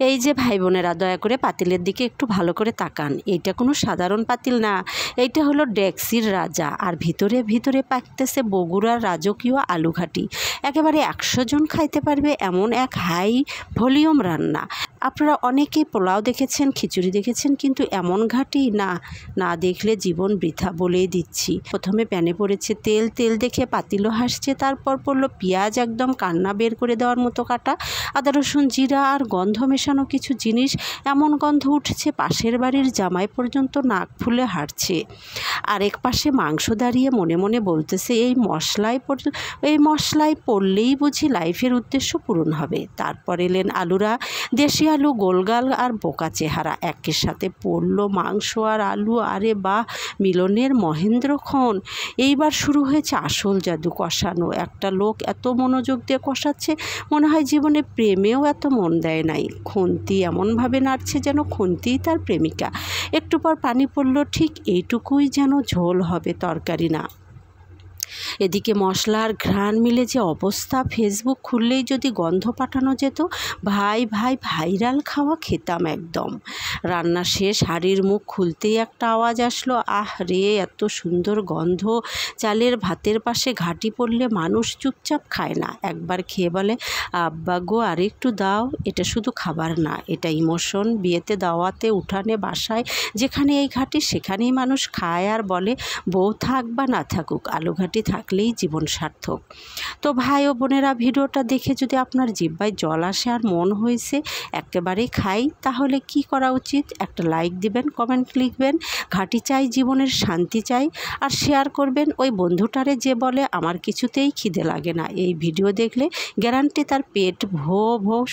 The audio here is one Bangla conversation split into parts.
এই যে ভাই বোনেরা, দয়া করে পাতিলের দিকে একটু ভালো করে তাকান। এইটা কোনো সাধারণ পাতিল না, এইটা হলো ডেক্সির রাজা। আর ভিতরে ভিতরে পাকতেছে বগুড়ার রাজকীয় আলুঘাটি। একেবারে 100 জন খাইতে পারবে এমন এক হাই ভলিউম রান্না। আপনারা অনেকেই পোলাও দেখেছেন, খিচুড়ি দেখেছেন, কিন্তু এমন ঘাটি না, না দেখলে জীবন বৃথা বলেই দিচ্ছি। প্রথমে প্যানে পড়েছে তেল, তেল দেখে পাতিলও হাসছে। তারপর পড়লো পেঁয়াজ, একদম কান্না বের করে দেওয়ার মতো কাটা, আদা রসুন জিরা আর গন্ধ মেশানো কিছু জিনিস। এমন গন্ধ উঠছে পাশের বাড়ির জামাই পর্যন্ত নাক ফুলে হাঁটছে। আরেক পাশে মাংস দাঁড়িয়ে মনে মনে বলতেছে, এই মশলায় পড়লেই বুঝি লাইফের উদ্দেশ্য পূরণ হবে। তারপর এলেন আলুরা, দেশি আলু, গোলগাল আর বোকা চেহারা। একের সাথে পড়লো মাংস আর আলু। আরে বাহ, মিলনের মহেন্দ্রক্ষণ। এইবার শুরু হয়েছে আসল জাদু, কষানো। একটা লোক এত মনোযোগ দিয়ে কষাচ্ছে, মনে হয় জীবনে প্রেমেও এত মন দেয় নাই। খুন্তি এমনভাবে নাড়ছে যেন খুন্তিই তার প্রেমিকা। একটু পর পানি পড়ল, ঠিক এইটুকুই যেন ঝোল হবে, তরকারি না। এদিকে মশলার ঘ্রাণ মিলে যে অবস্থা, ফেসবুক খুললেই যদি গন্ধ পাঠানো যেত, ভাই ভাইরাল খাওয়া খেতাম একদম। রান্না শেষ, হাঁড়ির মুখ খুলতেই একটা আওয়াজ আসলো, আহ রে, এত সুন্দর গন্ধ। চালের ভাতের পাশে ঘাটি পড়লে মানুষ চুপচাপ খায় না, একবার খেয়ে বলে, আব্বা গো আর একটু দাও। এটা শুধু খাবার না, এটা ইমোশন। বিয়েতে, দাওয়াতে, উঠানে, বাসায়, যেখানে এই ঘাটি সেখানেই মানুষ খায় আর বলে, বউ থাক বা না থাকুক, আলু ঘাটি থাকলেই জীবন সার্থক। তো ভাই ও বোনেরা, ভিডিওটা দেখে যদি আপনার জিহ্বায় জল আসে আর মন হয়েছে একেবারে খাই, তাহলে কি করা উচিত? একটা লাইক দিবেন, কমেন্ট লিখবেন, ঘাটি চাই, জীবনের শান্তি চাই, আর শেয়ার করবেন ওই বন্ধুটারে যে বলে আমার কিছুতেই খিদে লাগে না। এই ভিডিও দেখলে গ্যারান্টি তার পেট ভো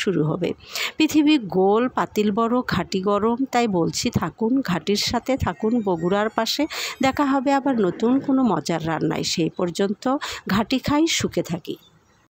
শুরু হবে। পৃথিবী গোল, পাতিল বড়, ঘাটি গরম। তাই বলছি, থাকুন ঘাটির সাথে, থাকুন বগুড়ার পাশে। দেখা হবে আবার নতুন কোনো মজার রান্নায়। সেই পর্যন্ত ঘাটি খাই, সুখে থাকি।